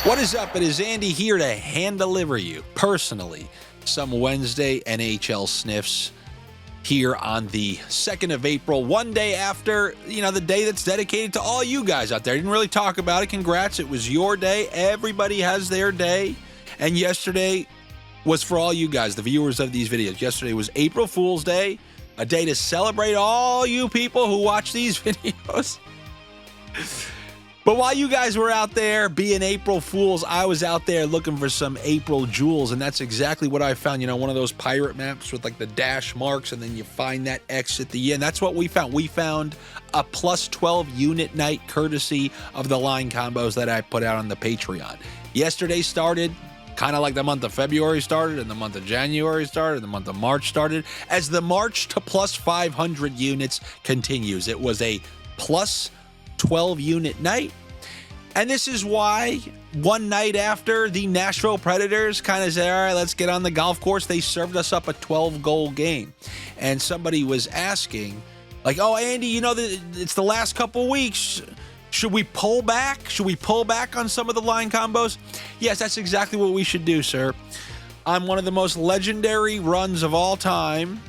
What is up? It is Andy here to hand deliver you, personally, some Wednesday NHL Sniffs here on the 2nd of April, one day after, the day that's dedicated to all you guys out there. I didn't really talk about it. Congrats. It was your day. Everybody has their day. And yesterday was for all you guys, the viewers of these videos. Yesterday was April Fool's Day, a day to celebrate all you people who watch these videos. But while you guys were out there being April Fools, I was out there looking for some April jewels, and that's exactly what I found. One of those pirate maps with like the dash marks, and then you find that X at the end. That's what we found. We found a plus 12 unit night courtesy of the line combos that I put out on the Patreon. Yesterday started kind of like the month of February started, and the month of January started, and the month of March started. As the march to plus 500 units continues, it was a plus 12 unit night. And this is why one night after the Nashville Predators kind of said, all right, let's get on the golf course, they served us up a 12-goal game. And somebody was asking, like, oh, Andy, it's the last couple weeks. Should we pull back? Should we pull back on some of the line combos? Yes, that's exactly what we should do, sir. On one of the most legendary runs of all time,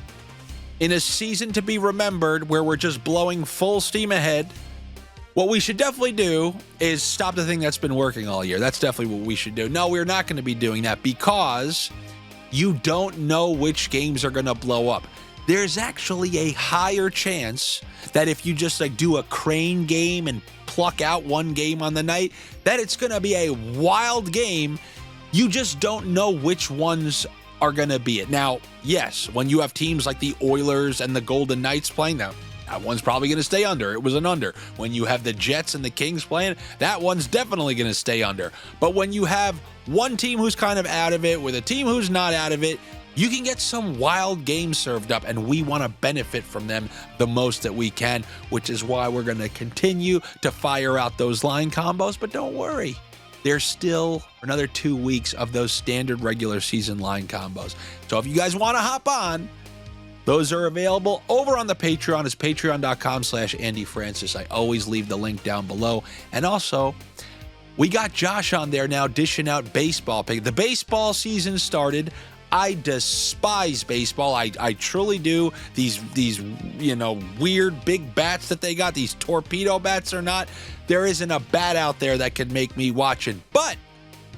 in a season to be remembered where we're just blowing full steam ahead, what we should definitely do is stop the thing that's been working all year. That's definitely what we should do. No, we're not going to be doing that because you don't know which games are going to blow up. There's actually a higher chance that if you just do a crane game and pluck out one game on the night, that it's going to be a wild game. You just don't know which ones are going to be it. Now, yes, when you have teams like the Oilers and the Golden Knights playing them, that one's probably going to stay under. It was an under. When you have the Jets and the Kings playing, that one's definitely going to stay under. But when you have one team who's kind of out of it with a team who's not out of it, you can get some wild games served up, and we want to benefit from them the most that we can, which is why we're going to continue to fire out those line combos. But don't worry, there's still another 2 weeks of those standard regular season line combos. So if you guys want to hop on, those are available over on the Patreon. It's patreon.com/Andy Francess. I always leave the link down below. And also, we got Josh on there now dishing out baseball pick. The baseball season started. I despise baseball. I truly do. These weird big bats that they got, these torpedo bats or not, there isn't a bat out there that could make me watch it. But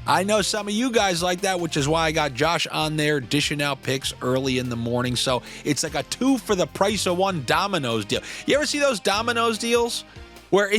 I know some of you guys like that, which is why I got Josh on there dishing out picks early in the morning. So it's like a 2 for the price of 1 Domino's deal. You ever see those Domino's deals where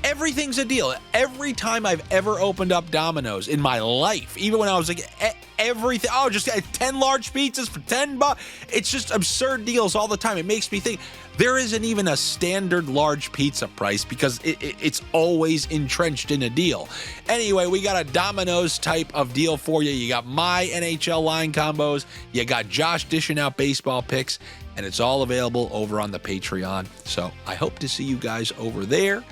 everything's a deal? Every time I've ever opened up Domino's in my life, even when I was like everything, just 10 large pizzas for $10. It's just absurd deals all the time. It makes me think there isn't even a standard large pizza price because it's always entrenched in a deal. Anyway, we got a Domino's type of deal for you. You got my NHL line combos. You got Josh dishing out baseball picks, and it's all available over on the Patreon. So I hope to see you guys over there.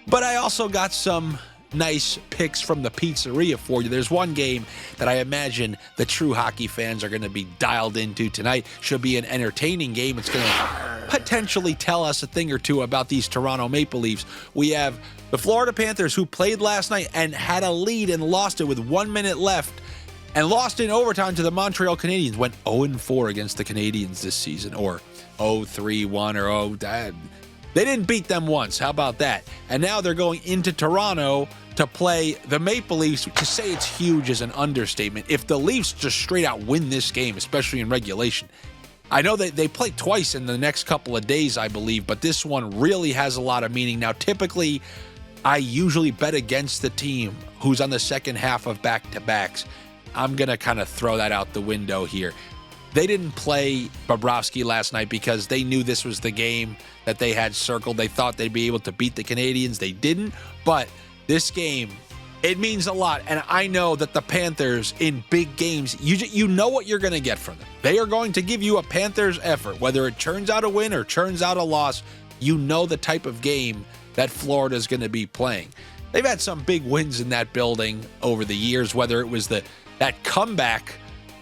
But I also got some nice picks from the pizzeria for you. There's one game that I imagine the true hockey fans are going to be dialed into tonight. Should be an entertaining game. It's going to potentially tell us a thing or two about these Toronto Maple Leafs. We have the Florida Panthers, who played last night and had a lead and lost it with 1 minute left and lost in overtime to the Montreal Canadiens. Went 0-4 against the Canadiens this season, or 0-3-1 or 0. They didn't beat them once. How about that? And now they're going into Toronto to play the Maple Leafs. To say it's huge is an understatement. If the Leafs just straight out win this game, especially in regulation, I know that they play twice in the next couple of days, I believe, but this one really has a lot of meaning. Now, typically, I usually bet against the team who's on the second half of back-to-backs. I'm going to kind of throw that out the window here. They didn't play Bobrovsky last night because they knew this was the game that they had circled. They thought they'd be able to beat the Canadiens. They didn't, but this game, it means a lot. And I know that the Panthers in big games, you know what you're going to get from them. They are going to give you a Panthers effort, whether it turns out a win or turns out a loss. You know the type of game that Florida is going to be playing. They've had some big wins in that building over the years, whether it was that comeback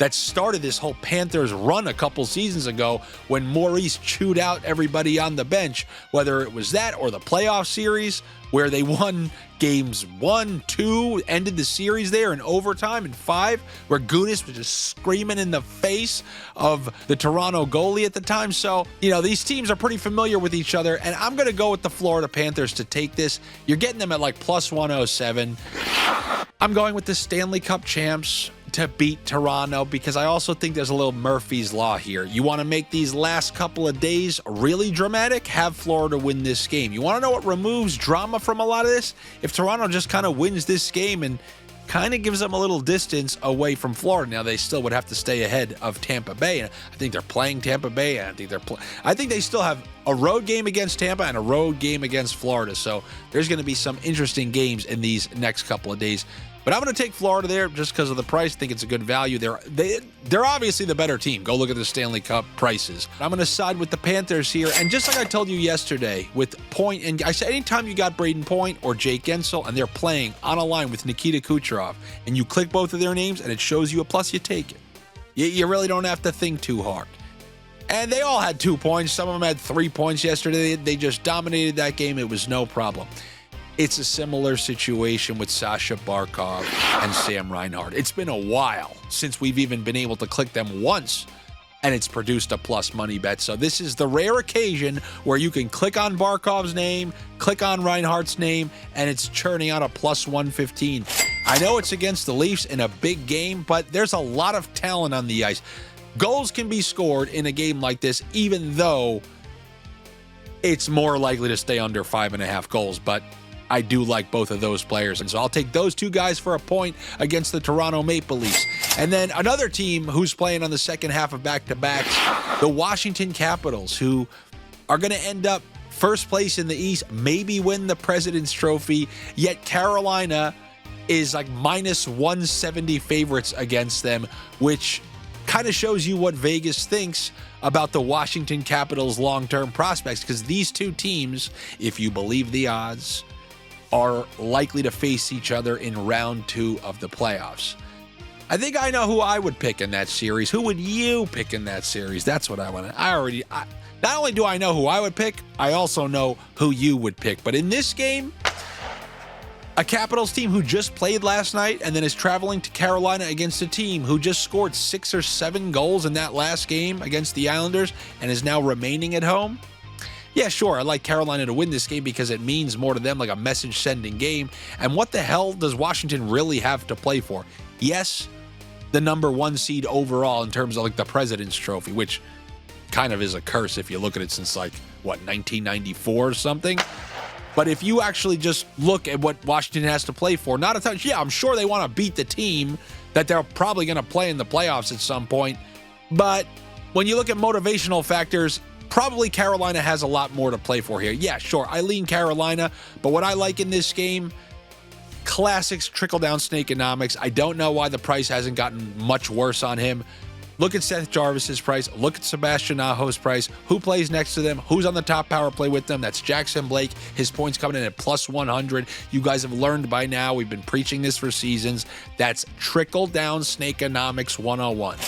that started this whole Panthers run a couple seasons ago when Maurice chewed out everybody on the bench, whether it was that or the playoff series where they won games 1, 2, ended the series there in overtime in 5, where Gudas was just screaming in the face of the Toronto goalie at the time. So, these teams are pretty familiar with each other, and I'm going to go with the Florida Panthers to take this. You're getting them at like plus 107. I'm going with the Stanley Cup champs to beat Toronto because I also think there's a little Murphy's Law here. You want to make these last couple of days really dramatic? Have Florida win this game. You want to know what removes drama from a lot of this? If Toronto just kind of wins this game and kind of gives them a little distance away from Florida. Now, they still would have to stay ahead of Tampa Bay. And I think they're playing Tampa Bay. And I think they still have a road game against Tampa and a road game against Florida. So there's going to be some interesting games in these next couple of days. But I'm going to take Florida there just because of the price. I think it's a good value. They're obviously the better team. Go look at the Stanley Cup prices. I'm going to side with the Panthers here. And just like I told you yesterday with Point, and I said anytime you got Braden Point or Jake Gensel and they're playing on a line with Nikita Kucherov and you click both of their names and it shows you a plus, you take it. You really don't have to think too hard. And they all had 2 points. Some of them had 3 points yesterday. They just dominated that game. It was no problem. It's a similar situation with Sasha Barkov and Sam Reinhart. It's been a while since we've even been able to click them once, and it's produced a plus money bet. So this is the rare occasion where you can click on Barkov's name, click on Reinhart's name, and it's churning out a plus 115. I know it's against the Leafs in a big game, but there's a lot of talent on the ice. Goals can be scored in a game like this, even though it's more likely to stay under 5.5 goals, but I do like both of those players. And so I'll take those two guys for a point against the Toronto Maple Leafs. And then another team who's playing on the second half of back-to-backs, the Washington Capitals, who are going to end up first place in the East, maybe win the President's Trophy, yet Carolina is like minus 170 favorites against them, which kind of shows you what Vegas thinks about the Washington Capitals' long-term prospects, because these two teams, if you believe the odds, are likely to face each other in round 2 of the playoffs. I think I know who I would pick in that series. Who would you pick in that series? That's what I want to. Not only do I know who I would pick, I also know who you would pick. But in this game, a Capitals team who just played last night and then is traveling to Carolina against a team who just scored 6 or 7 goals in that last game against the Islanders and is now remaining at home. Yeah, sure, I like Carolina to win this game because it means more to them, like a message-sending game. And what the hell does Washington really have to play for? Yes, the number 1 seed overall in terms of like the President's Trophy, which kind of is a curse if you look at it since 1994 or something. But if you actually just look at what Washington has to play for, not a ton. Yeah, I'm sure they want to beat the team that they're probably going to play in the playoffs at some point. But when you look at motivational factors, probably Carolina has a lot more to play for here. Yeah, sure, I lean Carolina, but what I like in this game, classics trickle-down snakeonomics. I don't know why the price hasn't gotten much worse on him. Look at Seth Jarvis's price. Look at Sebastian Aho's price. Who plays next to them? Who's on the top power play with them? That's J.Blake. His points coming in at plus 100. You guys have learned by now. We've been preaching this for seasons. That's trickle-down snakeonomics 101.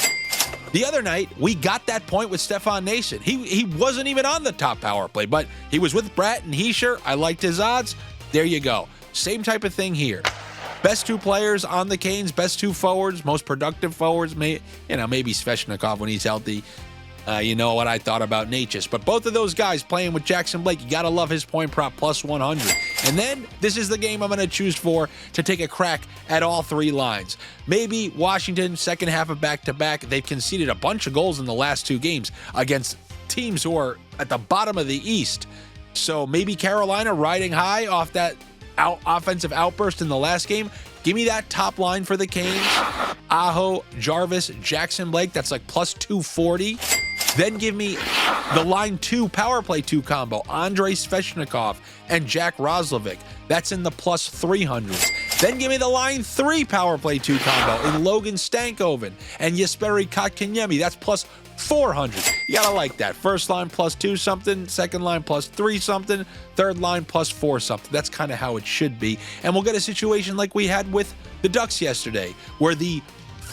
The other night, we got that point with Stefan Nason. He wasn't even on the top power play, but he was with Bratton Heischer. I liked his odds. There you go. Same type of thing here. Best 2 players on the Canes, best 2 forwards, most productive forwards. Maybe Svechnikov when he's healthy. You know what I thought about Natchez. But both of those guys playing with J.Blake, you got to love his point prop plus 100. And then this is the game I'm going to choose for to take a crack at all 3 lines. Maybe Washington, second half of back-to-back. They've conceded a bunch of goals in the last 2 games against teams who are at the bottom of the East. So maybe Carolina riding high off that offensive outburst in the last game. Give me that top line for the Canes. Aho, Jarvis, J.Blake. That's like plus 240. Then give me the line 2 power play 2 combo. Andrei Svechnikov and Jack Roslovic. That's in the plus 300s. Then give me the line 3 power play 2 combo in Logan Stankoven and Jesperi Kotkaniemi. That's plus 400. You gotta like that. First line plus 2 something, second line plus 3 something, third line plus 4 something. That's kind of how it should be. And we'll get a situation like we had with the Ducks yesterday, where the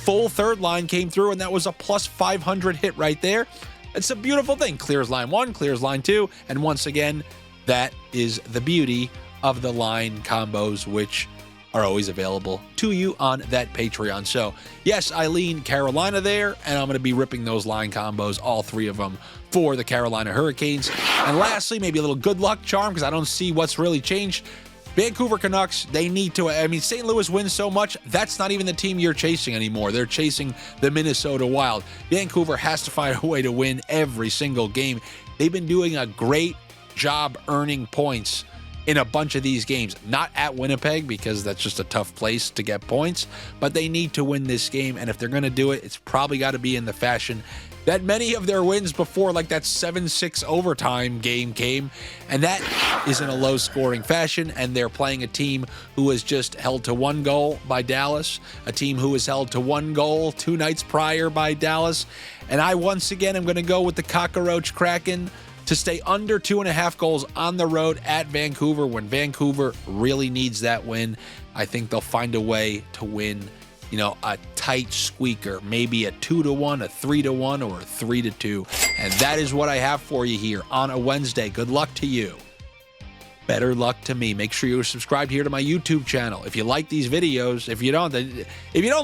full third line came through, and that was a plus 500 hit right there. It's a beautiful thing. Clears line 1, clears line 2, and once again, that is the beauty of the line combos, which are always available to you on that Patreon. So yes, I lean Carolina there, and I'm going to be ripping those line combos, all 3 of them, for the Carolina Hurricanes. And lastly, maybe a little good luck charm, because I don't see what's really changed. Vancouver Canucks, they need to, I mean, St. Louis wins so much, that's not even the team you're chasing anymore. They're chasing the Minnesota Wild. Vancouver has to find a way to win every single game. They've been doing a great job earning points in a bunch of these games. Not at Winnipeg, because that's just a tough place to get points, but they need to win this game, and if they're going to do it, it's probably got to be in the fashion that many of their wins before, like that 7-6 overtime game came, and that is in a low-scoring fashion, and they're playing a team who was just held to 1 goal by Dallas, a team who was held to 1 goal 2 nights prior by Dallas, and I once again am going to go with the Cockroach Kraken to stay under 2.5 goals on the road at Vancouver when Vancouver really needs that win. I think they'll find a way to win, you know, a tight squeaker, maybe a 2-1, a 3-1, or a 3-2. And that is what I have for you here on a Wednesday. Good luck to you. Better luck to me. Make sure you're subscribed here to my YouTube channel. If you like these videos, if you don't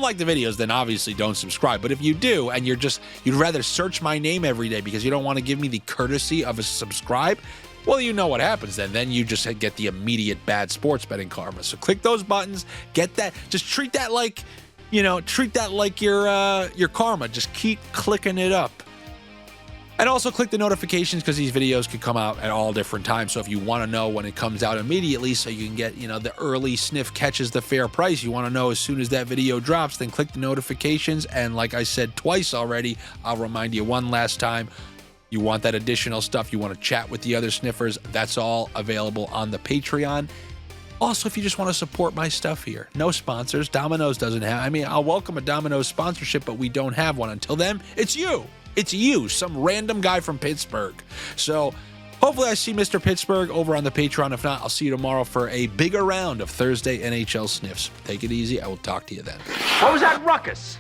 like the videos, then obviously don't subscribe. But if you do, and you'd rather search my name every day because you don't want to give me the courtesy of a subscribe, well, you know what happens then. Then you just get the immediate bad sports betting karma. So click those buttons, get that. Just treat that like, you know, treat that like your karma. Just keep clicking it up. And also click the notifications, because these videos could come out at all different times. So if you want to know when it comes out immediately, so you can get, you know, the early sniff catches the fair price, you want to know as soon as that video drops, then click the notifications. And like I said twice already, I'll remind you one last time. You want that additional stuff, you want to chat with the other sniffers, that's all available on the Patreon. Also, if you just want to support my stuff here, no sponsors. Domino's doesn't have, I mean, I'll welcome a Domino's sponsorship, but we don't have one. Until then, it's you. It's you, some random guy from Pittsburgh. So hopefully I see Mr. Pittsburgh over on the Patreon. If not, I'll see you tomorrow for a bigger round of Thursday NHL Sniffs. Take it easy. I will talk to you then. What was that ruckus?